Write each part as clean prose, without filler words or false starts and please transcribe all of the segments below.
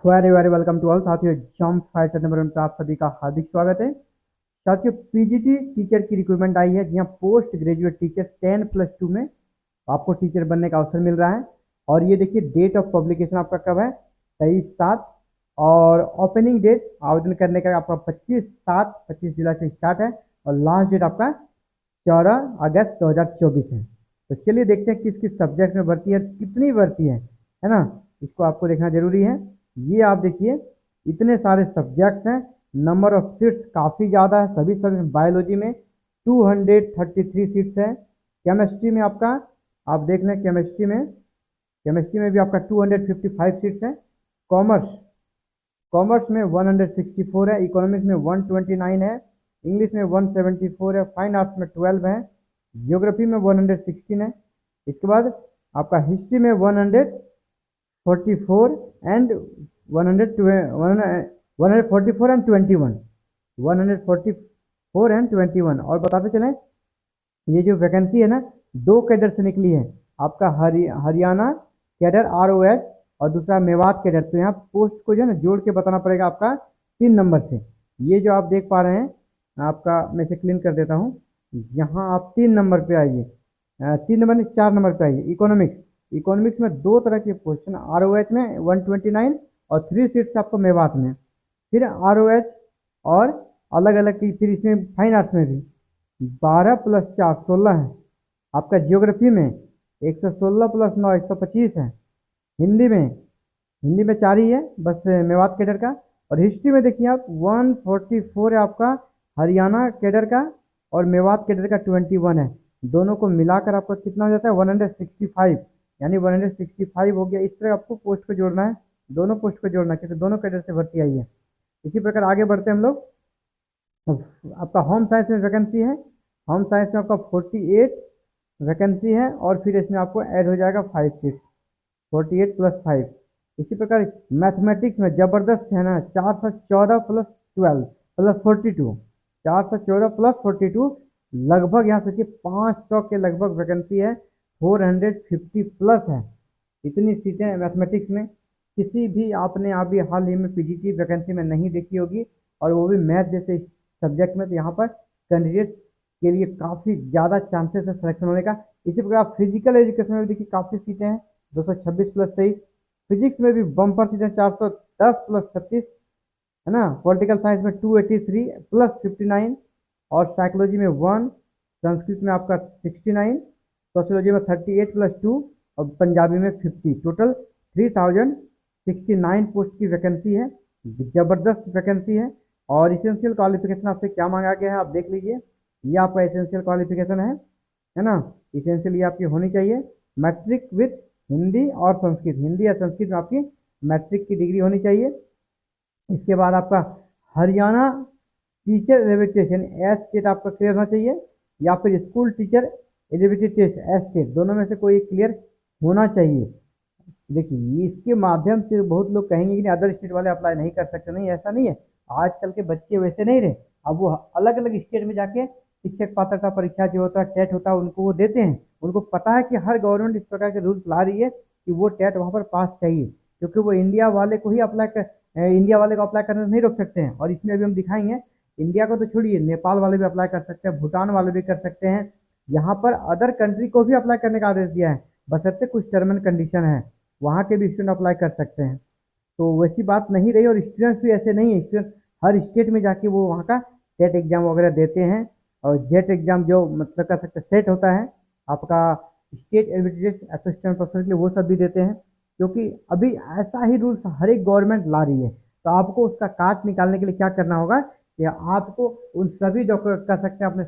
Very very welcome to all साथियों। Exam fighter number 1 पर आप सभी का हार्दिक स्वागत है। साथियों, पीजीटी टीचर की रिक्रूटमेंट आई है, जी हाँ। पोस्ट ग्रेजुएट टीचर 10+2 में आपको टीचर बनने का अवसर मिल रहा है। और ये देखिए, डेट ऑफ पब्लिकेशन आपका कब है? 23/7। और ओपनिंग डेट आवेदन करने का आपका 25/7, 25 जुलाई से स्टार्ट है। और लास्ट डेट आपका 14 अगस्त 2024 है। तो चलिए देखते हैं किस किस सब्जेक्ट में भर्ती है, कितनी भर्ती है ना। इसको आपको देखना जरूरी है। ये आप देखिए, इतने सारे सब्जेक्ट्स हैं, नंबर ऑफ सीट्स काफ़ी ज़्यादा है सभी सब्जेक्ट। बायोलॉजी में 233 सीट्स है। केमिस्ट्री में आपका, आप देख लें, केमिस्ट्री में भी आपका 255 सीट्स है। कॉमर्स कॉमर्स में 164 है। इकोनॉमिक्स में 129 है। इंग्लिश में 174 है। फाइन आर्ट्स में 12 है। जियोग्राफी में 116 है। इसके बाद आपका हिस्ट्री में 144 एंड 144 एंड 21, 144 एंड 21। और बताते चलें, ये जो वैकेंसी है ना, दो कैडर से निकली है। आपका हरियाणा कैडर ROH और दूसरा मेवात कैडर। तो यहाँ पोस्ट को जो है ना जोड़ के बताना पड़ेगा आपका 3 नंबर से। ये जो आप देख पा रहे हैं, आपका मैं इसे क्लीन कर देता हूँ। यहाँ आप 3 नंबर पे आइए, 3 नंबर नहीं, 4 नंबर पे आइए। इकोनॉमिक्स में दो तरह के क्वेश्चन, ROH में 129 और 3 सीट्स आपको मेवात में। फिर ROH और अलग अलग की, फिर इसमें फाइन आर्ट्स में भी 12+4 16 है। आपका जियोग्राफी में 116+9 125 है। हिंदी में हिंदी में 4 ही है बस, मेवात कैडर का। और हिस्ट्री में देखिए आप, 144 है आपका हरियाणा कैडर का, और मेवात कैडर का 21 है। दोनों को मिलाकर आपका कितना हो जाता है? 165, यानी 165 हो गया। इस तरह आपको पोस्ट को जोड़ना है, दोनों पोस्ट को जोड़ना है, क्योंकि दोनों कैडर से भर्ती आई है। इसी प्रकार आगे बढ़ते हैं हम लोग। आपका होम साइंस में वैकेंसी है। होम साइंस में आपका 48 वैकेंसी है, और फिर इसमें आपको ऐड हो जाएगा 5 सीट, 48+5। इसी प्रकार मैथमेटिक्स में जबरदस्त है ना, 414+12+42, 414+42, लगभग यहाँ सोचिए 500 के लगभग वैकेंसी है। 450+ है। इतनी सीटें मैथमेटिक्स में किसी भी आपने अभी हाल ही में पीजीटी वैकेंसी में नहीं देखी होगी, और वो भी मैथ जैसे सब्जेक्ट में। तो यहाँ पर कैंडिडेट के लिए काफ़ी ज़्यादा चांसेस है सिलेक्शन होने का। इसी प्रकार फिजिकल एजुकेशन में देखिए काफ़ी सीटें हैं, 226+23। फिजिक्स में भी बम्पर सीटें, 410+36, है ना। पॉलिटिकल साइंस में 283+59, और साइकोलॉजी में 1, संस्कृत में आपका 69, सोशियोलॉजी में 38+2, और पंजाबी में 50। टोटल 3069 पोस्ट की वैकेंसी है। जबरदस्त वैकेंसी है। और इसेंशियल क्वालिफिकेशन आपसे क्या मांगा गया है, आप देख लीजिए। ये आपका इसेंशियल क्वालिफिकेशन है ना। इसेंशियल ये आपकी होनी चाहिए, मैट्रिक विथ हिंदी और संस्कृत, हिंदी या संस्कृत में आपकी मैट्रिक की डिग्री होनी चाहिए। इसके बाद आपका Haryana teacher eligibility test, S TET आपका क्लियर होना चाहिए, या फिर school teacher eligibility test S TET, दोनों में से कोई क्लियर होना चाहिए। देखिए, इसके माध्यम से बहुत लोग कहेंगे कि अदर स्टेट वाले अप्लाई नहीं कर सकते। नहीं, ऐसा नहीं है। आजकल के बच्चे वैसे नहीं रहे। अब वो अलग अलग स्टेट में जाके शिक्षक पात्रता परीक्षा जो होता है, टेट होता है, उनको वो देते हैं। उनको पता है कि हर गवर्नमेंट इस प्रकार के रूल्स ला रही है कि वो टेट वहाँ पर पास चाहिए, क्योंकि वो इंडिया वाले को ही इंडिया वाले को अप्लाई करने से नहीं रोक सकते हैं। और इसमें अभी हम दिखाएंगे, इंडिया को तो छोड़िए, नेपाल वाले भी अप्लाई कर सकते हैं, भूटान वाले भी कर सकते हैं। यहाँ पर अदर कंट्री को भी अप्लाई करने का आदेश दिया है, बशर्ते कुछ टर्म एंड कंडीशन है। वहाँ के भी स्टूडेंट अप्लाई कर सकते हैं। तो वैसी बात नहीं रही। और स्टूडेंट्स भी ऐसे नहीं है, स्टूडेंट हर स्टेट में जाके वो वहाँ का टेट एग्जाम वगैरह देते हैं। और जेट एग्जाम जो मतलब कर सकते सेट होता है आपका, स्टेट एलिजिबिलिटी असिस्टेंट प्रोफेसर के लिए, वो सब भी देते हैं। क्योंकि अभी ऐसा ही रूल्स हर एक गवर्नमेंट ला रही है। तो आपको उसका काट निकालने के लिए क्या करना होगा कि आपको उन सभी डॉक्यूमेंट कर सकते हैं, अपने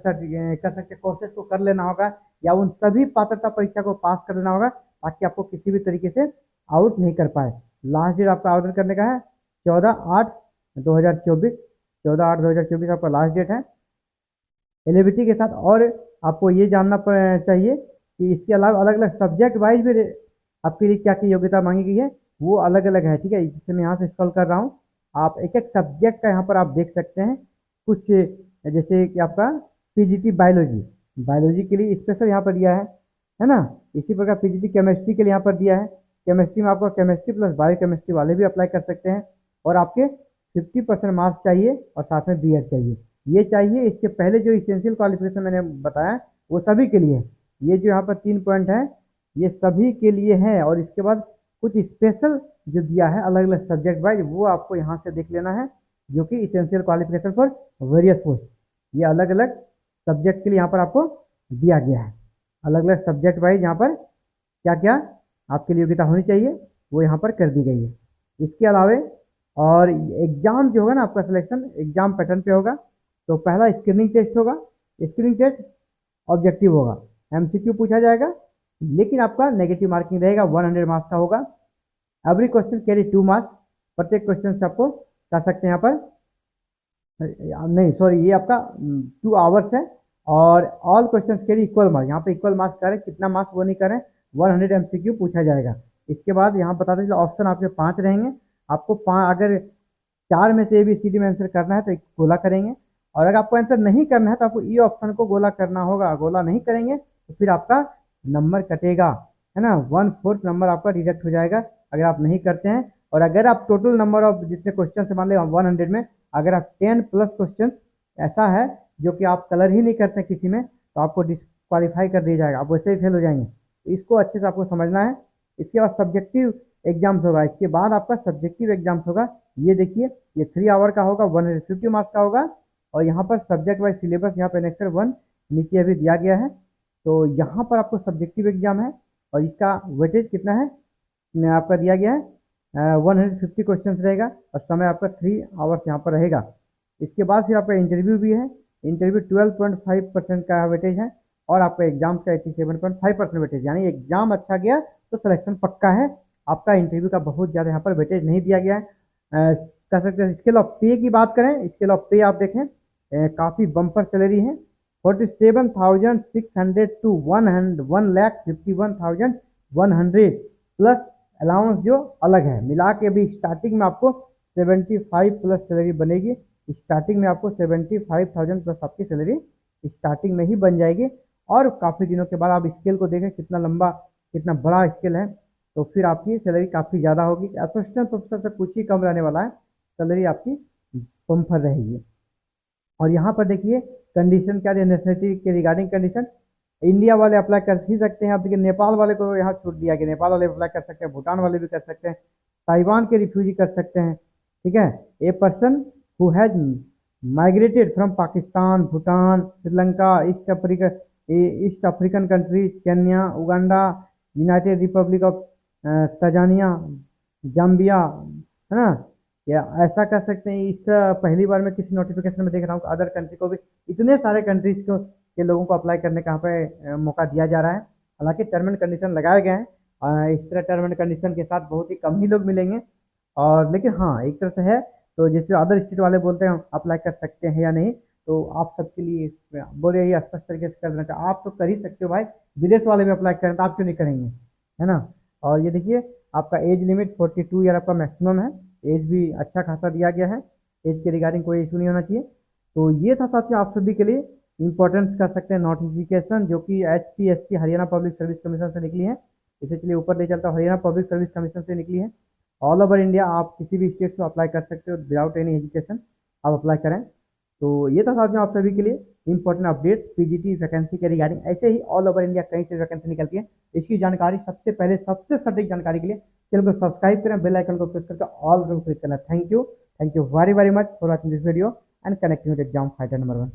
कर सकते कोर्सेज को कर लेना होगा, या उन सभी पात्रता परीक्षा को पास कर लेना होगा, ताकि आपको किसी भी तरीके से आउट नहीं कर पाए। लास्ट डेट आपका आवेदन करने का है 14/8/2024, 14/8/2024 आपका लास्ट डेट है। एलिजिबिलिटी के साथ और आपको ये जानना चाहिए कि इसके अलावा अलग अलग सब्जेक्ट वाइज भी आपके लिए क्या क्या योग्यता मांगी गई है, वो अलग अलग है। ठीक है, जिससे मैं यहाँ से स्क्रॉल कर रहा हूँ, आप एक एक सब्जेक्ट का यहाँ पर आप देख सकते हैं। कुछ जैसे कि आपका पीजीटी बायोलॉजी, बायोलॉजी के लिए स्पेशल यहाँ पर दिया है ना। इसी प्रकार पीजीटी केमिस्ट्री के लिए यहाँ पर दिया है। केमिस्ट्री में आपको केमिस्ट्री प्लस बायो केमिस्ट्री वाले भी अप्लाई कर सकते हैं। और आपके 50% मार्क्स चाहिए और साथ में बीएड चाहिए, ये चाहिए। इसके पहले जो इसेंशियल क्वालिफिकेशन मैंने बताया वो सभी के लिए है। ये जो यहाँ पर 3 पॉइंट है ये सभी के लिए है। और इसके बाद कुछ स्पेशल जो दिया है अलग अलग सब्जेक्ट वाइज वो आपको यहाँ से देख लेना है, जो कि essential qualification for various post, ये अलग अलग सब्जेक्ट के लिए यहाँ पर आपको दिया गया है। अलग अलग सब्जेक्ट वाइज यहाँ पर क्या क्या आपके लिए योग्यता होनी चाहिए वो यहाँ पर कर दी गई है। इसके अलावे और एग्जाम जो होगा ना आपका सिलेक्शन एग्जाम पैटर्न पे होगा। तो पहला स्क्रीनिंग टेस्ट होगा, स्क्रीनिंग टेस्ट ऑब्जेक्टिव होगा, एमसीक्यू पूछा जाएगा, लेकिन आपका नेगेटिव मार्किंग रहेगा, 100 मार्क्स का होगा। एवरी क्वेश्चन कैरी 2 मार्क्स, प्रत्येक क्वेश्चन से आपको कर सकते हैं यहाँ पर नहीं सॉरी ये आपका 2 आवर्स है। और all question carry equal marks, यहाँ पे इक्वल मार्क्स करें, कितना मार्क्स वो नहीं करें, 100 एमसीक्यू पूछा जाएगा। इसके बाद यहाँ बता दें ऑप्शन आपके 5 रहेंगे, आपको 5 अगर 4 में से ABCD में आंसर करना है तो एक गोला करेंगे, और अगर आपको आंसर नहीं करना है तो आपको ई ऑप्शन को गोला करना होगा। गोला नहीं करेंगे तो फिर आपका नंबर कटेगा, है ना, 1/4 नंबर आपका डिडक्ट हो जाएगा अगर आप नहीं करते हैं। और अगर आप टोटल नंबर ऑफ जितने क्वेश्चन से मान लें 100 में अगर आप 10 प्लस क्वेश्चन ऐसा है जो कि आप कलर ही नहीं करते किसी में तो आपको डिस्क्वालीफाई कर दिया जाएगा, आप वैसे ही फेल हो जाएंगे। इसको अच्छे से आपको समझना है। इसके बाद सब्जेक्टिव एग्जाम्स होगा, इसके बाद आपका सब्जेक्टिव एग्जाम्स होगा। ये देखिए ये 3 आवर का होगा, 150 मार्क्स का होगा। और यहाँ पर सब्जेक्ट वाइज सिलेबस यहाँ पर नेक्स्ट 1 नीचे अभी दिया गया है। तो यहाँ पर आपको सब्जेक्टिव एग्जाम है और इसका वेटेज कितना है आपका दिया गया है, 150 क्वेश्चन रहेगा और समय आपका 3 आवर्स यहाँ पर रहेगा। इसके बाद फिर आपका इंटरव्यू भी है, इंटरव्यू 12.5% का वेटेज है और आपका एग्जाम का 87.5% वेटेज, यानी एग्जाम अच्छा गया तो सिलेक्शन पक्का है आपका। इंटरव्यू का बहुत ज़्यादा यहाँ पर वेटेज नहीं दिया गया है। कह सकते हैं स्केल ऑफ पे की बात करें, स्केल ऑफ पे आप देखें काफ़ी बम्पर सैलरी है, 47,600 टू 1,51,100 प्लस अलाउंस जो अलग है मिला के अभी स्टार्टिंग में आपको 75 प्लस सैलरी बनेगी। स्टार्टिंग में आपको 75,000 प्लस आपकी सैलरी स्टार्टिंग में ही बन जाएगी। और काफ़ी दिनों के बाद आप स्केल को देखें कितना लंबा कितना बड़ा स्केल है, तो फिर आपकी सैलरी काफ़ी ज़्यादा होगी। असिस्टेंट प्रोफेसर से कुछ ही कम रहने वाला है, सैलरी आपकी बम्पर रहेगी। और यहाँ पर देखिए कंडीशन क्या है नेशनलिटी के रिगार्डिंग कंडीशन, इंडिया वाले अप्लाई कर ही सकते हैं। आप देखिए नेपाल वाले को यहाँ छूट दिया गया, नेपाल वाले अप्लाई कर सकते हैं, भूटान वाले भी कर सकते हैं, ताइवान के रिफ्यूजी कर सकते हैं, ठीक है। A person who has migrated from Pakistan, Bhutan, Sri Lanka, east African countries, Kenya, Uganda, United Republic of Tanzania, Zambia, है ना, या ऐसा कर सकते हैं। इस पहली बार मैं किसी नोटिफिकेशन में देख रहा हूँ अदर कंट्री को भी इतने सारे कंट्रीज को के लोगों को अप्लाई करने का यहाँ पे मौका दिया जा रहा है। हालांकि टर्म एंड कंडीशन लगाए गए हैं, इस तरह टर्म एंड कंडीशन के साथ बहुत ही कम ही लोग मिलेंगे। और लेकिन हाँ एक तरह से है, तो जैसे अदर स्टेट वाले बोलते हैं अप्लाई कर सकते हैं या नहीं, तो आप सबके लिए बोले ये स्पष्ट तरीके से कर देना चाहिए, आप तो कर ही सकते हो भाई, विदेश वाले भी अप्लाई करें तो आप क्यों नहीं करेंगे, है ना। और ये देखिए आपका एज लिमिट 42 ईयर आपका मैक्सिमम है, एज भी अच्छा खासा दिया गया है, एज के रिगार्डिंग कोई इशू नहीं होना चाहिए। तो ये था साथियों आप सभी के लिए इंपॉर्टेंस कर सकते हैं नोटिफिकेशन जो कि HPSC Haryana public service commission से निकली है। इसे चलिए ऊपर ले चलता हूँ, हरियाणा पब्लिक सर्विस कमीशन से निकली है। ऑल ओवर इंडिया आप किसी भी स्टेट से अप्लाई कर सकते हो विदाउट एनी एजुकेशन, आप अप्लाई करें। तो ये था साथियों आप सभी के लिए इंपॉर्टेंट अपडेट पीजीटी वैकेंसी के रिगार्डिंग। ऐसे ही ऑल ओवर इंडिया कहीं से वैकेंसी निकलती है, इसकी जानकारी सबसे पहले सबसे सटीक जानकारी के लिए चैनल को सब्सक्राइब करें, बेल आइकन को प्रेस करके ऑल पर क्लिक करना। Thank you very very much for watching this video and connecting with exam fighter number 1।